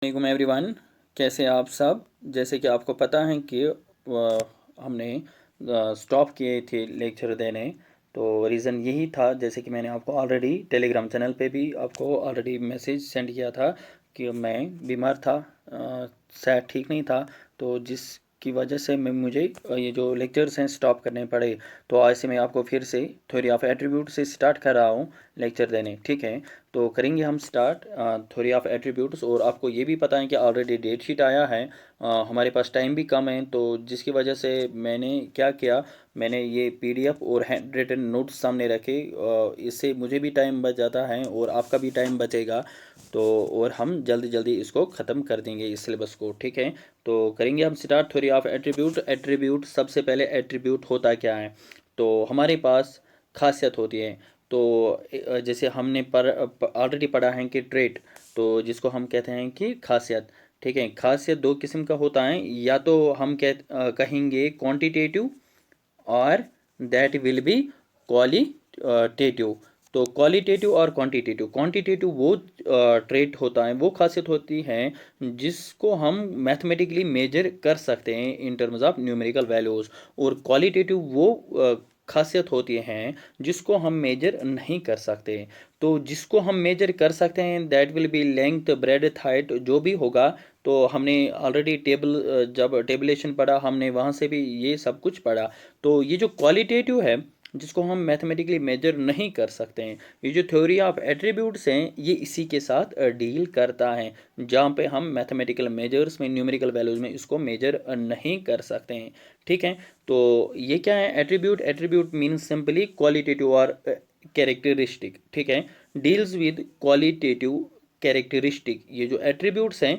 वालेकुम एवरीवन। कैसे आप सब। जैसे कि आपको पता है कि हमने स्टॉप किए थे लेक्चर देने। तो रीज़न यही था, जैसे कि मैंने आपको ऑलरेडी टेलीग्राम चैनल पे भी आपको ऑलरेडी मैसेज सेंड किया था कि मैं बीमार था, शायद ठीक नहीं था। तो जिसकी वजह से मुझे ये जो लेक्चर्स हैं स्टॉप करने पड़े। तो ऐसे मैं आपको फिर से थ्योरी ऑफ एट्रीब्यूट से स्टार्ट कर रहा हूँ लेक्चर देने। ठीक है, तो करेंगे हम स्टार्ट थ्योरी ऑफ एट्रीब्यूट्स। और आपको ये भी पता है कि ऑलरेडी डेट शीट आया है, हमारे पास टाइम भी कम है। तो जिसकी वजह से मैंने क्या किया, मैंने ये पीडीएफ और हैंड रिटन नोट्स सामने रखे। इससे मुझे भी टाइम बच जाता है और आपका भी टाइम बचेगा। तो और हम जल्दी जल्दी इसको ख़त्म कर देंगे इस सिलेबस को। ठीक है, तो करेंगे हम start theory of attribute. Attribute, सबसे पहले एट्रीब्यूट होता क्या है। तो हमारे पास खासियत होती है। तो जैसे हमने ऑलरेडी पढ़ा है कि ट्रेट, तो जिसको हम कहते हैं कि खासियत। ठीक है, खासियत दो किस्म का होता है। या तो हम कहेंगे क्वांटिटेटिव, और दैट विल बी क्वालिटेटिव। तो क्वालिटेटिव और क्वांटिटेटिव, क्वांटिटेटिव वो ट्रेट होता है, वो खासियत होती है जिसको हम मैथमेटिकली मेजर कर सकते हैं in terms of numerical values. और क्वालिटेटिव वो खासियत होती हैं जिसको हम मेजर नहीं कर सकते। तो जिसको हम मेजर कर सकते हैं that will be length, breadth, height, जो भी होगा। तो हमने ऑलरेडी जब टेबलेशन पढ़ा हमने वहाँ से भी ये सब कुछ पढ़ा। तो ये जो क्वालिटेटिव है जिसको हम मैथमेटिकली मेजर नहीं कर सकते हैं, ये जो थ्योरी ऑफ एट्रीब्यूट्स हैं ये इसी के साथ डील करता है, जहाँ पे हम मैथमेटिकल मेजर्स में, न्यूमेरिकल वैल्यूज में इसको मेजर नहीं कर सकते हैं। ठीक है, तो ये क्या है attribute. Attribute means simply qualitative और कैरेक्टरिस्टिक। ठीक है, डील्स विद क्वालिटेटिव कैरेक्टरिस्टिक। ये जो एट्रीब्यूट्स हैं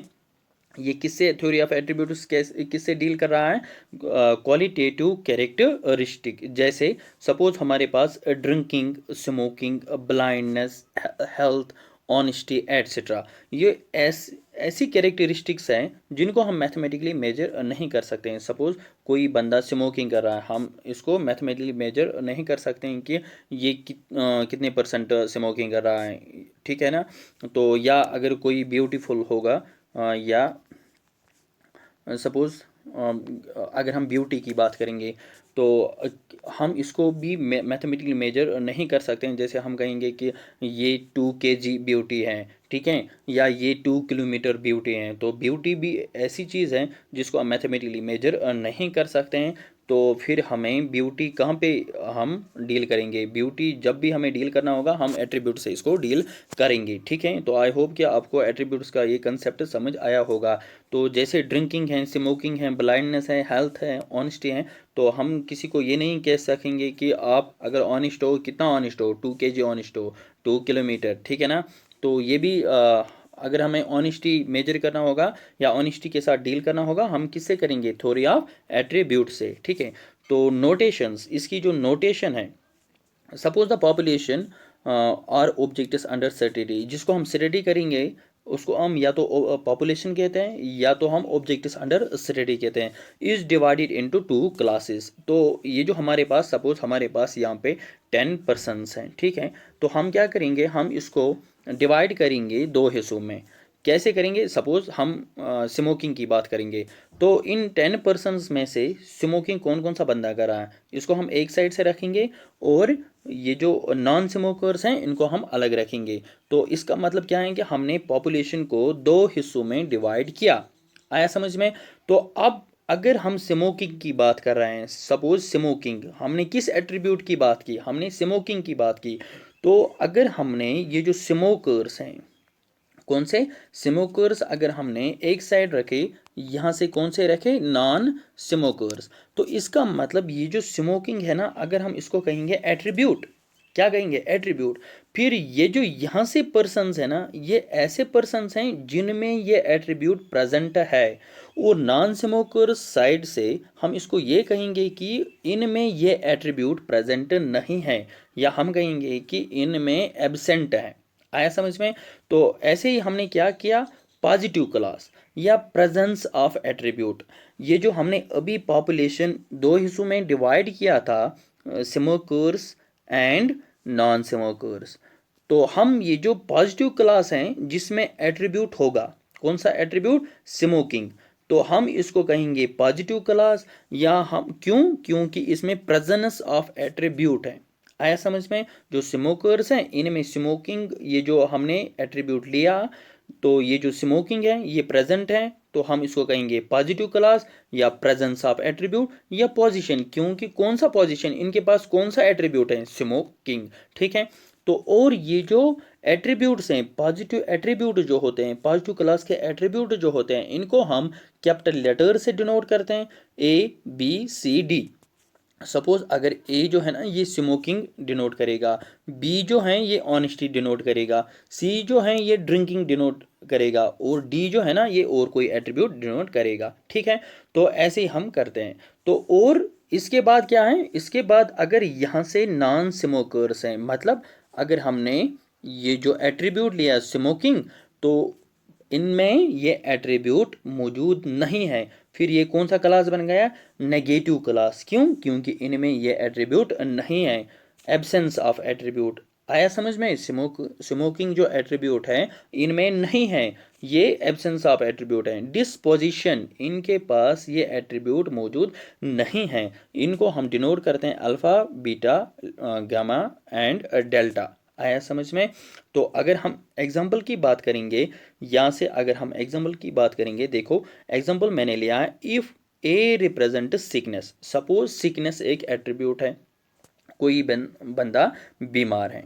ये किससे, थ्योरी ऑफ एट्रीब्यूट्स किससे डील कर रहा है, क्वालिटेटिव कैरेक्टरिस्टिक। जैसे सपोज हमारे पास drinking, smoking, blindness, health, honesty etcetera. ये ऐसी कैरेक्टरिस्टिक्स हैं जिनको हम मैथमेटिकली मेजर नहीं कर सकते हैं। सपोज कोई बंदा स्मोकिंग कर रहा है, हम इसको मैथमेटिकली मेजर नहीं कर सकते हैं कि ये कितने परसेंट स्मोकिंग कर रहा है। ठीक है ना। तो या अगर कोई ब्यूटीफुल होगा, या सपोज अगर हम ब्यूटी की बात करेंगे तो हम इसको भी मैथमेटिकली मेजर नहीं कर सकते हैं। जैसे हम कहेंगे कि ये 2 kg ब्यूटी है, ठीक है, या ये 2 किलोमीटर ब्यूटी है। तो ब्यूटी भी ऐसी चीज़ है जिसको हम मैथमेटिकली मेजर नहीं कर सकते हैं। तो फिर हमें ब्यूटी कहाँ पे हम डील करेंगे, ब्यूटी जब भी हमें डील करना होगा हम एट्रीब्यूट से इसको डील करेंगे। ठीक है, तो आई होप कि आपको एट्रीब्यूट्स का ये कंसेप्ट समझ आया होगा। तो जैसे ड्रिंकिंग है, स्मोकिंग है, ब्लाइंडनेस है, हेल्थ है, ऑनेस्टी है। तो हम किसी को ये नहीं कह सकेंगे कि आप अगर ऑनेस्ट हो, कितना ऑनेस्ट हो, 2 kg ऑनेस्ट हो, 2 किलोमीटर। ठीक है ना। तो ये भी अगर हमें ऑनेस्टी मेजर करना होगा या ऑनेस्टी के साथ डील करना होगा, हम किससे करेंगे, थ्योरी ऑफ एट्रीब्यूट से। ठीक है, तो नोटेशंस, इसकी जो नोटेशन है, सपोज द पॉपुलेशन और ऑब्जेक्ट्स अंडर सर्टेनिटी, जिसको हम स्टडी करेंगे उसको हम या तो पॉपुलेशन कहते हैं या तो हम ऑब्जेक्ट्स अंडर सर्टेनिटी कहते हैं। Is divided into 2 classes. तो ये जो हमारे पास, सपोज हमारे पास यहाँ पे 10 पर्सन्स हैं। ठीक है, तो हम क्या करेंगे, हम इसको डिवाइड करेंगे 2 हिस्सों में। कैसे करेंगे, सपोज हम स्मोकिंग की बात करेंगे। तो इन 10 पर्सन्स में से स्मोकिंग कौन कौन सा बंदा कर रहा है इसको हम एक साइड से रखेंगे, और ये जो नॉन स्मोकर्स हैं इनको हम अलग रखेंगे। तो इसका मतलब क्या है कि हमने पॉपुलेशन को 2 हिस्सों में डिवाइड किया। आया समझ में। तो अब अगर हम स्मोकिंग की बात कर रहे हैं, सपोज स्मोकिंग, हमने किस एट्रीब्यूट की बात की, हमने स्मोकिंग की बात की। तो अगर हमने ये जो स्मोकर्स हैं, कौन से स्मोकर्स, अगर हमने एक साइड रखे, यहाँ से कौन से रखे, नॉन स्मोकर्स। तो इसका मतलब ये जो स्मोकिंग है ना, अगर हम इसको कहेंगे एट्रीब्यूट, क्या कहेंगे, एट्रीब्यूट। फिर ये जो यहाँ से पर्सन्स है ना, ये ऐसे पर्सन्स हैं जिनमें ये एट्रीब्यूट प्रेजेंट है। और नॉन स्मोकर साइड से हम इसको ये कहेंगे कि इनमें ये एट्रीब्यूट प्रेजेंट नहीं है, या हम कहेंगे कि इनमें एब्सेंट है। आया समझ में। तो ऐसे ही हमने क्या किया, पॉजिटिव क्लास या प्रेजेंस ऑफ एट्रीब्यूट। ये जो हमने अभी पॉपुलेशन 2 हिस्सों में डिवाइड किया था, स्मोकर्स एंड नॉन स्मोकर्स। तो हम ये जो पॉजिटिव क्लास हैं जिसमें एट्रीब्यूट होगा, कौन सा एट्रीब्यूट, स्मोकिंग, तो हम इसको कहेंगे पॉजिटिव क्लास। या हम क्योंकि इसमें प्रेजेंस ऑफ एट्रीब्यूट है। आया समझ में? जो स्मोकर्स हैं इनमें स्मोकिंग, ये जो हमने एट्रीब्यूट लिया, तो ये जो स्मोकिंग है ये प्रेजेंट है, तो हम इसको कहेंगे पॉजिटिव क्लास या प्रेजेंस ऑफ एट्रीब्यूट या पोजीशन, क्योंकि कौन सा पोजीशन, इनके पास कौन सा एट्रीब्यूट है, स्मोकिंग। ठीक है, तो और ये जो एट्रीब्यूट्स हैं, पॉजिटिव एट्रीब्यूट जो होते हैं, पॉजिटिव क्लास के एट्रीब्यूट जो होते हैं, इनको हम कैपिटल लेटर से डिनोट करते हैं, ABCD। सपोज अगर ए जो है ना ये स्मोकिंग डिनोट करेगा, बी जो है ये ऑनेस्टी डिनोट करेगा, सी जो है ये ड्रिंकिंग डिनोट करेगा, और डी जो है ना ये और कोई एट्रीब्यूट डिनोट करेगा। ठीक है, तो ऐसे ही हम करते हैं। तो और इसके बाद क्या है, इसके बाद अगर यहाँ से नॉन स्मोकर्स हैं, मतलब अगर हमने ये जो एट्रीब्यूट लिया स्मोकिंग, तो इनमें ये एट्रीब्यूट मौजूद नहीं है, फिर ये कौन सा क्लास बन गया, नेगेटिव क्लास। क्यों? क्योंकि इनमें ये एट्रीब्यूट नहीं है, एब्सेंस ऑफ एट्रीब्यूट। आया समझ में? स्मोकिंग जो एट्रीब्यूट है इनमें नहीं है, ये एब्सेंस ऑफ एट्रीब्यूट है। डिस्पोजिशन, इनके पास ये एट्रीब्यूट मौजूद नहीं है, इनको हम डिनोट करते हैं alpha, beta, gamma and delta. आया समझ में? तो अगर हम एग्जाम्पल की बात करेंगे, यहाँ से अगर हम एग्जाम्पल की बात करेंगे, देखो एग्जाम्पल मैंने लिया है, if A represent sickness. Suppose sickness एक एट्रीब्यूट है, कोई बंदा बीमार है।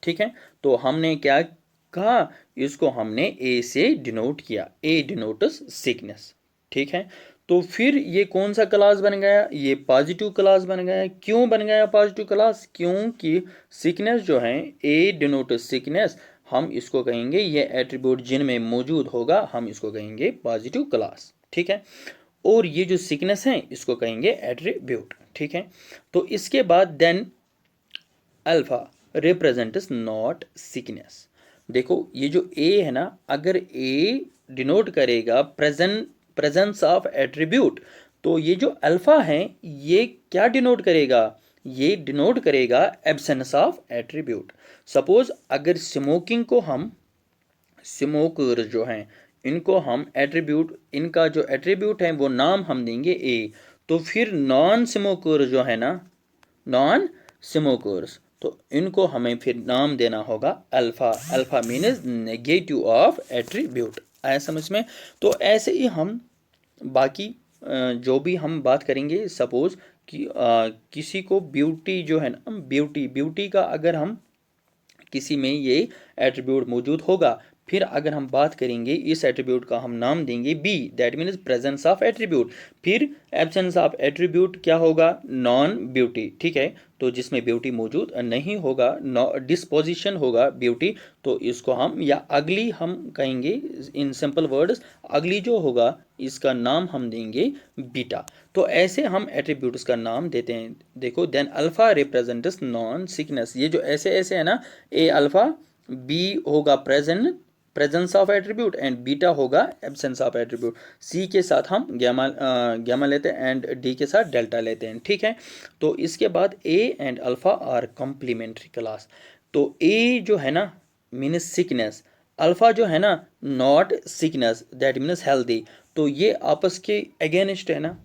ठीक है, तो हमने क्या कहा, इसको हमने ए से डिनोट किया, ए डिनोट्स सिकनेस। ठीक है, तो फिर ये कौन सा क्लास बन गया, ये पॉजिटिव क्लास बन गया। क्यों बन गया पॉजिटिव क्लास? क्योंकि सिकनेस जो है, ए डिनोट्स सिकनेस, हम इसको कहेंगे ये एट्रीब्यूट जिनमें मौजूद होगा हम इसको कहेंगे पॉजिटिव क्लास। ठीक है, और ये जो सिकनेस है इसको कहेंगे एट्रीब्यूट। ठीक है, तो इसके बाद then alpha represents not sickness. देखो ये जो ए है ना, अगर ए डिनोट करेगा प्रेजेंस ऑफ एट्रीब्यूट, तो ये जो अल्फा है ये क्या डिनोट करेगा, ये डिनोट करेगा एब्सेंस ऑफ एट्रीब्यूट। सपोज अगर स्मोकिंग को हम, स्मोकर जो हैं इनको हम एट्रीब्यूट, इनका जो एट्रीब्यूट है वो नाम हम देंगे ए, तो फिर नॉन स्मोकर जो है ना, नॉन स्मोकर्स, तो इनको हमें फिर नाम देना होगा alpha. Alpha means negative of attribute. आया समझ में? तो ऐसे ही हम बाकी जो भी हम बात करेंगे, सपोज कि किसी को ब्यूटी जो है ना, ब्यूटी का अगर हम किसी में ये एट्रीब्यूट मौजूद होगा, फिर अगर हम बात करेंगे इस एट्रीब्यूट का हम नाम देंगे B, that means presence of attribute. फिर एब्सेंस ऑफ एट्रीब्यूट क्या होगा, नॉन ब्यूटी। ठीक है, तो जिसमें ब्यूटी मौजूद नहीं होगा, डिस्पोजिशन होगा ब्यूटी, तो इसको हम या अगली हम कहेंगे, इन सिंपल वर्ड्स अगली जो होगा इसका नाम हम देंगे बीटा। तो ऐसे हम एट्रीब्यूट्स का नाम देते हैं। देखो then alpha represents non sickness, ये जो ऐसे ऐसे है ना, ए अल्फा, बी होगा presence of attribute and beta होगा एब्सेंस ऑफ एट्रीब्यूट। सी के साथ हम गैमा लेते हैं एंड डी के साथ डेल्टा लेते हैं। ठीक है, तो इसके बाद A and alpha are complementary class. तो ए जो है ना मीन्स सिकनेस, अल्फा जो है ना not sickness, that means healthy, तो ये आपस के अगेंस्ट है ना।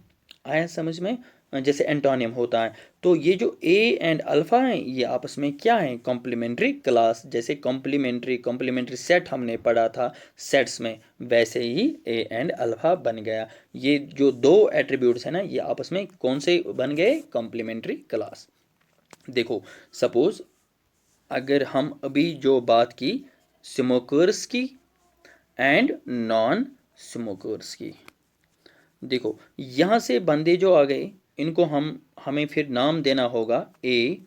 आया समझ में? जैसे एंटोनियम होता है, तो ये जो ए एंड अल्फा है ये आपस में क्या है, कॉम्प्लीमेंट्री क्लास। जैसे कॉम्प्लीमेंट्री सेट हमने पढ़ा था सेट्स में, वैसे ही ए एंड अल्फा बन गया। ये जो दो एट्रीब्यूट्स है ना ये आपस में कौन से बन गए, कॉम्प्लीमेंट्री क्लास। देखो सपोज अगर हम अभी जो बात की स्मोकर्स की एंड नॉन स्मोकर्स की, देखो यहाँ से बंदे जो आ गए इनको हमें फिर नाम देना होगा ए।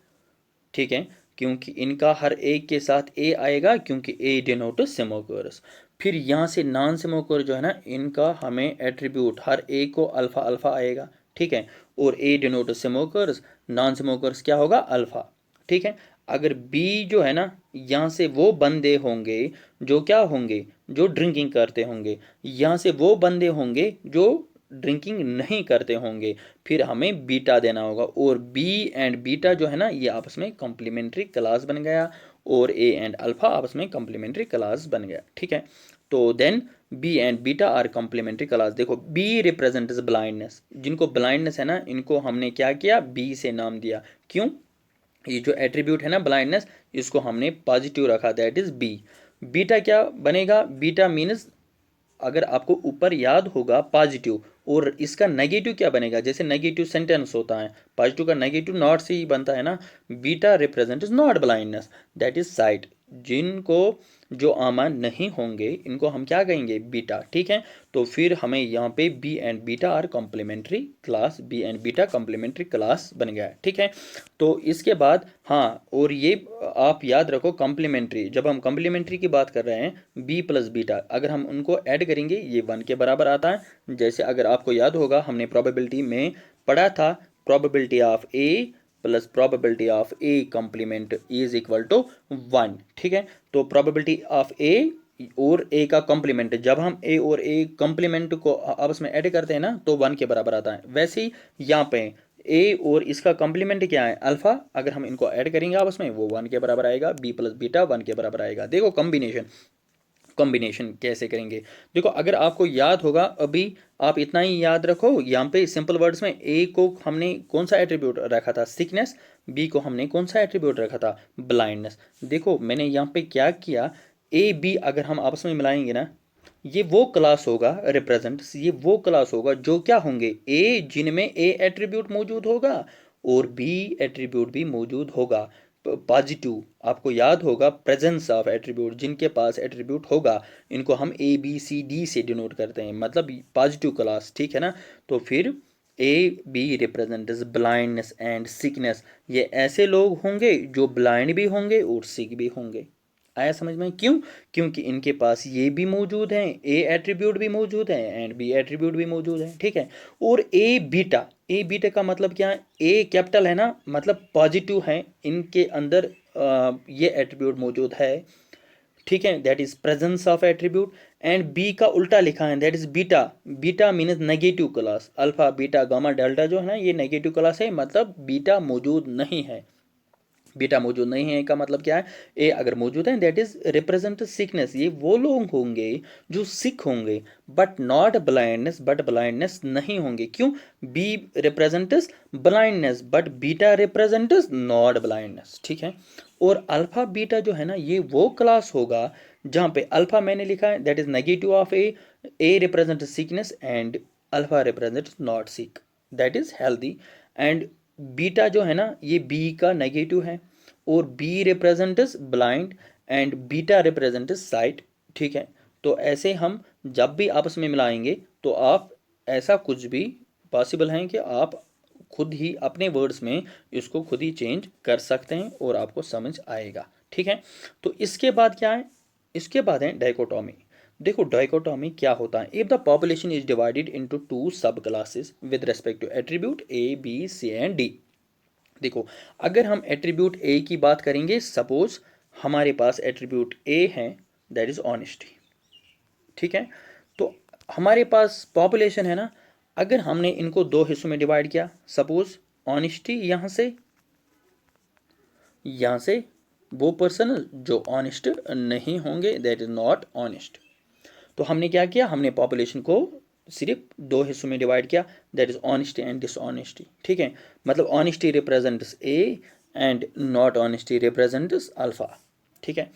ठीक है, क्योंकि इनका हर एक के साथ ए आएगा, क्योंकि ए डिनोट स्मोकर्स। फिर यहाँ से नॉन स्मोकर जो है ना इनका हमें एट्रीब्यूट हर एक को अल्फा अल्फा आएगा। ठीक है, और ए डिनोट स्मोकर्स, नॉन स्मोकर्स क्या होगा, अल्फा। ठीक है, अगर बी जो है ना यहाँ से वो बंदे होंगे जो क्या होंगे, जो ड्रिंकिंग करते होंगे, यहाँ से वो बंदे होंगे जो ड्रिंकिंग नहीं करते होंगे, फिर हमें बीटा देना होगा। और बी एंड बीटा जो है ना ये आपस में कॉम्प्लीमेंट्री क्लास बन गया, और ए एंड अल्फा आपस में कॉम्प्लीमेंट्री क्लास बन गया। ठीक है, तो then B and beta are complementary class. देखो बी रिप्रेजेंट्स ब्लाइंडनेस, जिनको ब्लाइंडनेस है ना इनको हमने क्या किया, बी से नाम दिया। क्यों, ये जो एट्रीब्यूट है ना ब्लाइंडनेस, इसको हमने पॉजिटिव रखा, दैट इज बी। बीटा क्या बनेगा, बीटा मीन्स अगर आपको ऊपर याद होगा पॉजिटिव, और इसका नेगेटिव क्या बनेगा, जैसे नेगेटिव सेंटेंस होता है, पॉजिटिव का नेगेटिव नॉट से ही बनता है ना। Beta represent not blindness, that is site. जिनको जो आमा नहीं होंगे इनको हम क्या कहेंगे, बीटा। ठीक है, तो फिर हमें यहाँ पे B and beta are complementary class, B and beta complementary class बन गया है। ठीक है, तो इसके बाद हाँ, और ये आप याद रखो कॉम्प्लीमेंट्री, जब हम कॉम्प्लीमेंट्री की बात कर रहे हैं बी प्लस बीटा, अगर हम उनको ऐड करेंगे ये 1 के बराबर आता है। जैसे अगर आपको याद होगा हमने प्रोबेबिलिटी में पढ़ा था, probability of A plus probability of A complement is equal to 1। ठीक है, तो प्रोबेबिलिटी ऑफ ए और ए का कॉम्प्लीमेंट, जब हम ए और ए कॉम्प्लीमेंट को आपस में ऐड करते हैं ना तो 1 के बराबर आता है। वैसे ही यहाँ पे ए और इसका कॉम्प्लीमेंट क्या है, अल्फा, अगर हम इनको ऐड करेंगे आपस में वो 1 के बराबर आएगा, बी प्लस बीटा 1 के बराबर आएगा। देखो कॉम्बिनेशन कैसे करेंगे। देखो अगर आपको याद होगा, अभी आप इतना ही याद रखो, यहाँ पे सिंपल वर्ड्स में ए को हमने कौन सा एट्रीब्यूट रखा था, सिकनेस, बी को हमने कौन सा एट्रीब्यूट रखा था, ब्लाइंडनेस। देखो मैंने यहाँ पे क्या किया, ए बी अगर हम आपस में मिलाएंगे ना, ये वो क्लास होगा रिप्रेजेंट, ये वो क्लास होगा जो क्या होंगे, ए जिनमें ए एट्रीब्यूट मौजूद होगा और बी एट्रीब्यूट भी मौजूद होगा। पॉजिटिव, आपको याद होगा प्रेजेंस ऑफ एट्रीब्यूट, जिनके पास एट्रीब्यूट होगा इनको हम ए बी सी डी से डिनोट करते हैं, मतलब पॉजिटिव क्लास। ठीक है ना, तो फिर A B represents blindness and sickness, ये ऐसे लोग होंगे जो ब्लाइंड भी होंगे और सिक भी होंगे। आया समझ में, क्यों, क्योंकि इनके पास ये भी मौजूद है, ए एट्रीब्यूट भी मौजूद है एंड बी एट्रीब्यूट भी मौजूद है। ठीक है, और ए बीटा का मतलब क्या है, ए कैपिटल है ना, मतलब पॉजिटिव है, इनके अंदर ये एट्रीब्यूट मौजूद है। ठीक है, that is presence of attribute. And B का उल्टा लिखा है, that is beta, beta means negative class, alpha beta gamma delta जो है ना ये नेगेटिव क्लास है, मतलब बीटा मौजूद नहीं है। बीटा मौजूद नहीं है का मतलब क्या है, ए अगर मौजूद है दैट इज रिप्रेजेंट सिकनेस, ये वो लोग होंगे जो सिक होंगे, but not blindness, but blindness नहीं होंगे। क्यों, B represents blindness but beta represents not blindness. ठीक है, और अल्फा बीटा जो है ना ये वो क्लास होगा जहाँ पे अल्फा मैंने लिखा है that is negative of A represent sickness and alpha represent not sick, that is healthy. And beta जो है ना ये बी का नेगेटिव है, और B represents blind and beta represents sight. ठीक है, तो ऐसे हम जब भी आपस में मिलाएंगे तो आप ऐसा कुछ भी पॉसिबल है कि आप खुद ही अपने वर्ड्स में इसको खुद ही चेंज कर सकते हैं और आपको समझ आएगा। ठीक है, तो इसके बाद क्या है, इसके बाद है डाइकोटॉमी। देखो डाइकोटॉमी क्या होता है, if the population is divided into 2 sub classes with respect to attribute A B C and D. देखो अगर हम एट्रीब्यूट ए की बात करेंगे, सपोज हमारे पास एट्रीब्यूट ए है दैट इज ऑनेस्टी। ठीक है, तो हमारे पास पॉपुलेशन है ना, अगर हमने इनको 2 हिस्सों में डिवाइड किया, सपोज ऑनेस्टी यहाँ से वो पर्सन जो ऑनेस्ट नहीं होंगे दैट इज नॉट ऑनेस्ट। तो हमने क्या किया, हमने पॉपुलेशन को सिर्फ 2 हिस्सों में डिवाइड किया, that is honesty and dishonesty. ठीक है, मतलब honesty represents A and not honesty represents alpha. ठीक है,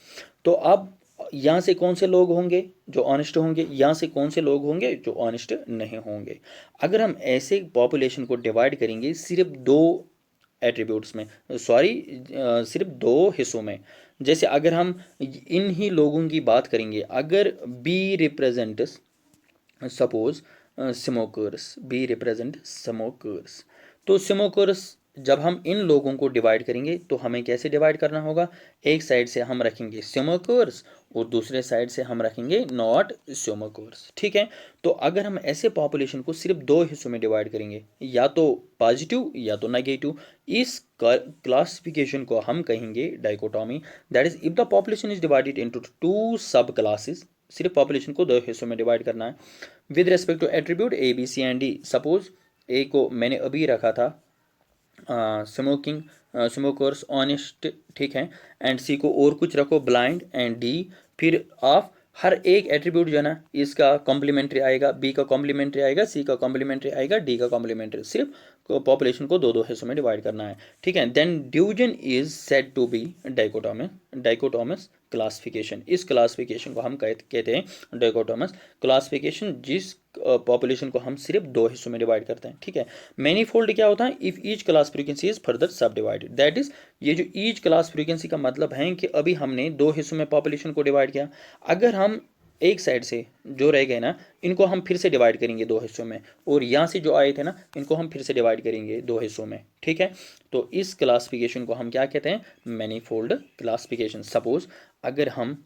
तो अब यहाँ से कौन से लोग होंगे जो ऑनेस्ट होंगे, यहाँ से कौन से लोग होंगे जो ऑनेस्ट नहीं होंगे। अगर हम ऐसे पॉपुलेशन को डिवाइड करेंगे सिर्फ 2 एट्रीब्यूट्स में, सॉरी सिर्फ 2 हिस्सों में, जैसे अगर हम इन ही लोगों की बात करेंगे, अगर B represents suppose smokers, B represent smokers, तो स्मोकर्स जब हम इन लोगों को डिवाइड करेंगे तो हमें कैसे डिवाइड करना होगा, एक साइड से हम रखेंगे स्मोकर्स और दूसरे साइड से हम रखेंगे नॉट स्मोकर्स। ठीक है, तो अगर हम ऐसे पॉपुलेशन को सिर्फ 2 हिस्सों में डिवाइड करेंगे, या तो पॉजिटिव या तो नेगेटिव, इस क्लासिफिकेशन को हम कहेंगे dichotomy. That is if the population is divided into 2 sub classes, सिर्फ पॉपुलेशन को 2 हिस्सों में डिवाइड करना है with respect to attribute A B C and D. Suppose A को मैंने अभी रखा था स्मोकिंग, स्मोकर्स, ऑनेस्ट। ठीक है, एंड सी को और कुछ रखो ब्लाइंड एंड डी फिर ऑफ हर एक एट्रीब्यूट जो है ना, इसका कॉम्प्लीमेंट्री आएगा, बी का कॉम्प्लीमेंट्री आएगा, सी का कॉम्प्लीमेंट्री आएगा, डी का कॉम्प्लीमेंट्री। सिर्फ पॉपुलेशन को दो दो हिस्सों में डिवाइड करना है, ठीक है। Then division is said to be dichotomous classification. इस क्लासिफिकेशन को हम कहते हैं डाइकोटोमस क्लासिफिकेशन, जिस पॉपुलेशन को हम सिर्फ दो हिस्सों में डिवाइड करते हैं, ठीक है। मैनीफोल्ड क्या होता है? If each class frequency is further सब डिवाइडेड, दैट इज, ये जो ईच क्लास फ्रीक्वेंसी का मतलब है कि अभी हमने दो हिस्सों में पॉपुलेशन को डिवाइड किया, अगर हम एक साइड से जो रह गए ना, इनको हम फिर से डिवाइड करेंगे दो हिस्सों में, और यहाँ से जो आए थे ना, इनको हम फिर से डिवाइड करेंगे दो हिस्सों में, ठीक है। तो इस क्लासिफिकेशन को हम क्या कहते हैं? Manifold classification. सपोज अगर हम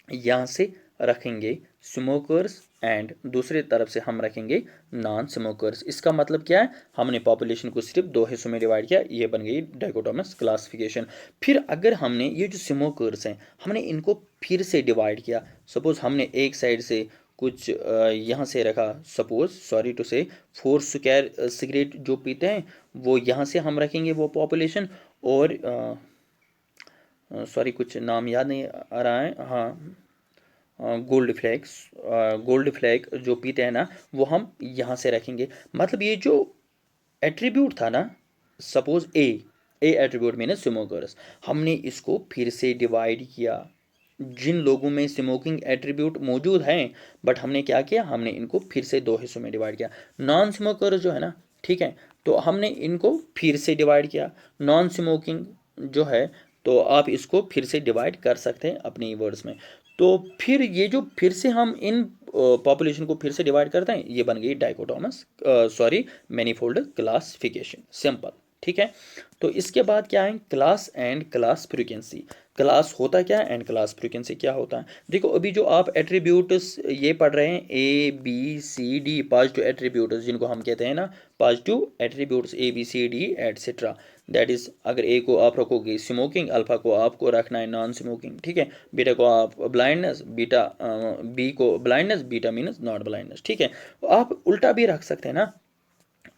यहाँ से रखेंगे स्मोकर्स एंड दूसरी तरफ से हम रखेंगे नॉन स्मोकर्स, इसका मतलब क्या है? हमने पॉपुलेशन को सिर्फ दो हिस्सों में डिवाइड किया, ये बन गई डाइकोटोमस क्लासिफिकेशन। फिर अगर हमने ये जो स्मोकर्स हैं, हमने इनको फिर से डिवाइड किया, सपोज हमने एक साइड से कुछ यहाँ से रखा, सपोज सॉरी टू से 4 स्क्वायर सिगरेट जो पीते हैं वो यहाँ से हम रखेंगे वो पॉपुलेशन, और सॉरी कुछ नाम याद नहीं आ रहा है, हाँ गोल्ड फ्लैग जो पीते हैं ना, वो हम यहाँ से रखेंगे। मतलब ये जो एट्रीब्यूट था ना, सपोज ए एट्रीब्यूट में ना स्मोकर्स, हमने इसको फिर से डिवाइड किया। जिन लोगों में स्मोकिंग एट्रीब्यूट मौजूद हैं, बट हमने क्या किया? हमने इनको फिर से दो हिस्सों में डिवाइड किया। नॉन स्मोकर्स जो है ना, ठीक है, तो हमने इनको फिर से डिवाइड किया। नॉन स्मोकिंग जो है, तो आप इसको फिर से डिवाइड कर सकते हैं अपनी वर्ड्स में। तो फिर ये जो फिर से हम इन पॉपुलेशन को फिर से डिवाइड करते हैं, ये बन गई dichotomous sorry manifold classification, simple, ठीक है। तो इसके बाद क्या है? Class and class frequency. Class होता क्या है एंड क्लास फ्रीक्वेंसी क्या होता है? देखो अभी जो आप एट्रीब्यूट्स ये पढ़ रहे हैं, A B C D, positive attributes जिनको हम कहते हैं ना, positive attributes A B C D etcetera, that is, अगर ए को आप रखोगे स्मोकिंग, अल्फा को आपको रखना है नॉन स्मोकिंग, ठीक है। बीटा को आप ब्लाइंडनेस, बीटा बी को ब्लाइंडनेस, बीटा मीनस नॉट ब्लाइंडनेस, ठीक है। आप उल्टा भी रख सकते हैं ना,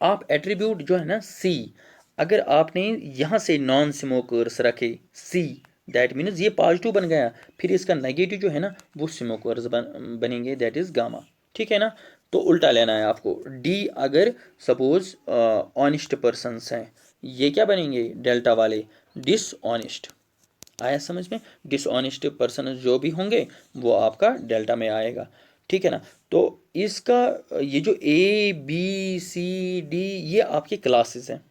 आप एट्रीब्यूट जो है ना सी, अगर आपने यहाँ से नॉन स्मोकर्स रखे सी, दैट मीन्स ये पॉजिटिव बन गया, फिर इसका नेगेटिव जो है ना वो स्मोकर्स बनेंगे, दैट इज गामा, ठीक है ना। तो उल्टा लेना है आपको। डी अगर सपोज ऑनेस्ट पर्सनस हैं, ये क्या बनेंगे? डेल्टा वाले डिसऑनेस्ट। आया समझ में? डिसऑनेस्ट पर्सन जो भी होंगे वो आपका डेल्टा में आएगा, ठीक है ना। तो इसका ये जो ए बी सी डी ये आपके क्लासेस हैं।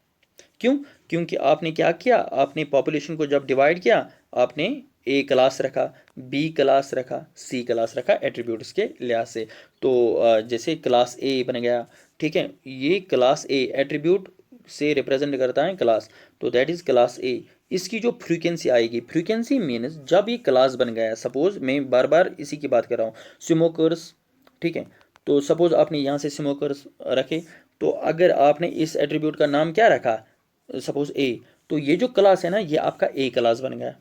क्यों? क्योंकि आपने क्या किया? आपने पॉपुलेशन को जब डिवाइड किया, आपने ए क्लास रखा, बी क्लास रखा, सी क्लास रखा एट्रीब्यूट्स के लिहाज से। तो जैसे क्लास ए बन गया, ठीक है, ये क्लास ए एट्रीब्यूट से रिप्रेजेंट करता है क्लास, तो दैट इज क्लास ए। इसकी जो फ्रीक्वेंसी आएगी, फ्रीक्वेंसी मीन्स जब ये क्लास बन गया, सपोज मैं बार बार इसी की बात कर रहा हूँ, स्मोकर्स, ठीक है। तो सपोज आपने यहाँ से स्मोकर्स रखे, तो अगर आपने इस एट्रीब्यूट का नाम क्या रखा, सपोज ए, तो ये जो क्लास है ना ये आपका ए क्लास बन गया।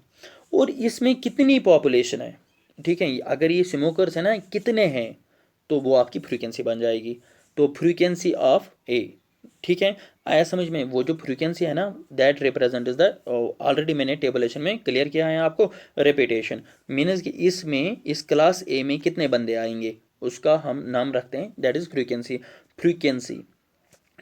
और इसमें कितनी पॉपुलेशन है, ठीक है, अगर ये स्मोकर्स है ना कितने हैं, तो वो आपकी फ्रीक्वेंसी बन जाएगी। तो फ्रीक्वेंसी ऑफ ए, ठीक है। आया समझ में? वो जो फ्रीक्वेंसी है ना, that represent is the, already मैंने टेबलेशन में क्लियर किया है आपको, रेपिटेशन मीन्स कि इसमें इस क्लास ए में कितने बंदे आएंगे उसका हम नाम रखते हैं, दैट इज फ्रीक्वेंसी,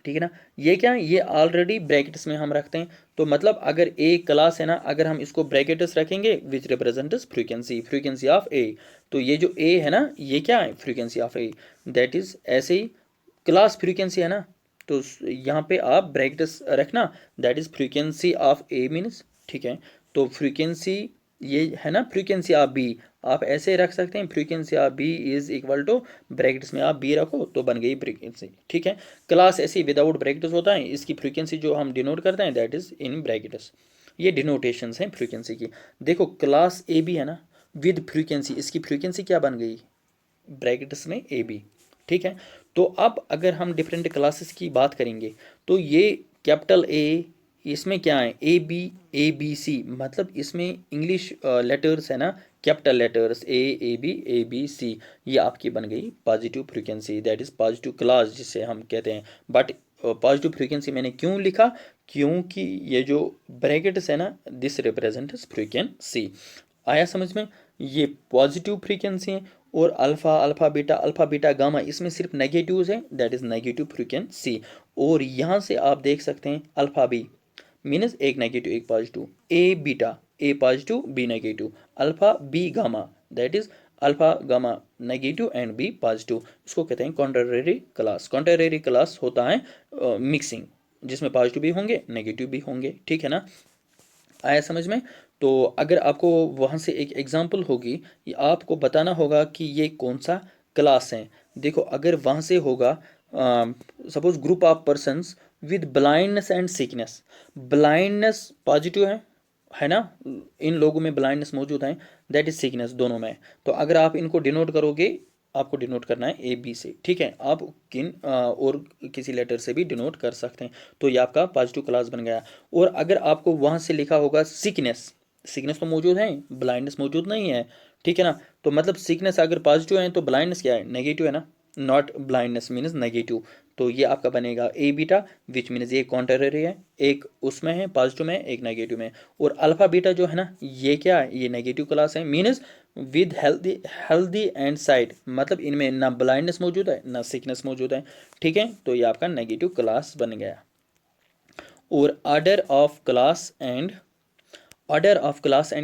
ठीक है ना। ये क्या है? ये ऑलरेडी ब्रैकेट्स में हम रखते हैं। तो मतलब अगर ए क्लास है ना, अगर हम इसको ब्रैकेट्स रखेंगे विच रिप्रेजेंट्स फ्रीक्वेंसी ऑफ ए, तो ये जो ए है ना ये क्या है? Frequency of A, that is ऐसे ही क्लास फ्रीक्वेंसी है ना, तो यहाँ पे आप ब्रैकेट्स रखना, that is frequency of A means, ठीक है। तो फ्रीक्वेंसी ये है ना, फ्रीक्वेंसी ऑफ बी, आप ऐसे रख सकते हैं, frequency of B is equal to brackets में आप बी रखो तो बन गई फ्रीक्वेंसी, ठीक है। क्लास ऐसे विदाउट ब्रैकेट्स होता है, इसकी फ्रीक्वेंसी जो हम डिनोट करते हैं दैट इज इन ब्रैकेट्स। ये डिनोटेशंस हैं फ्रीक्वेंसी की। देखो क्लास ए बी है ना विद फ्रीक्वेंसी, इसकी फ्रीक्वेंसी क्या बन गई? ब्रैकेट्स में ए बी, ठीक है। तो अब अगर हम डिफरेंट क्लासेस की बात करेंगे, तो ये कैपिटल ए, इसमें क्या है? ए बी सी, मतलब इसमें इंग्लिश लेटर्स है ना, capital letters A B C, ये आपकी बन गई positive frequency, that is positive class जिसे हम कहते हैं। बट पॉजिटिव फ्रीक्वेंसी मैंने क्यों लिखा? क्योंकि ये जो ब्रैकेट्स है ना, दिस रिप्रेजेंट्स फ्रीक्वेंसी। आया समझ में? ये पॉजिटिव फ्रीक्वेंसी है। और अल्फ़ा बीटा गामा इसमें सिर्फ नेगेटिव्स हैं, दैट इज़ नेगेटिव फ्रीक्वेंसी। और यहाँ से आप देख सकते हैं अल्फ़ा बी मीनस एक नेगेटिव एक positive, A beta A positive B negative, alpha B gamma that is alpha gamma negative and B positive. इसको कहते हैं कॉन्ट्रेरी क्लास। कॉन्ट्रेरी क्लास होता है मिक्सिंग, जिसमें पॉजिटिव भी होंगे नेगेटिव भी होंगे, ठीक है ना, आया समझ में। तो अगर आपको वहाँ से एक एग्जांपल होगी, ये आपको बताना होगा कि ये कौन सा क्लास है। देखो अगर वहाँ से होगा suppose group of persons with blindness and sickness, blindness positive है ना, इन लोगों में ब्लाइंडनेस मौजूद है, दैट इज सिकनेस दोनों में। तो अगर आप इनको डिनोट करोगे, आपको डिनोट करना है ए बी से, ठीक है, आप किन और किसी लेटर से भी डिनोट कर सकते हैं। तो ये आपका पॉजिटिव क्लास बन गया। और अगर आपको वहाँ से लिखा होगा सिकनेस, सिकनेस तो मौजूद है, ब्लाइंडनेस मौजूद नहीं है, ठीक है ना, तो मतलब सिकनेस अगर पॉजिटिव है तो ब्लाइंडनेस क्या है, नेगेटिव है ना, नॉट ब्लाइंडनेस मीन्स नेगेटिव। तो ये आपका बनेगा ए बीटा विच मीन्स ये कॉन्ट्रेरी है, एक उसमें है पॉजिटिव में एक नेगेटिव में। और अल्फा बीटा जो है ना ये क्या है, ये नेगेटिव क्लास है means with healthy and side, मतलब इनमें ना ब्लाइंडनेस मौजूद है ना सिकनेस मौजूद है, ठीक है, तो ये आपका नेगेटिव क्लास बन गया। और order of class and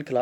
class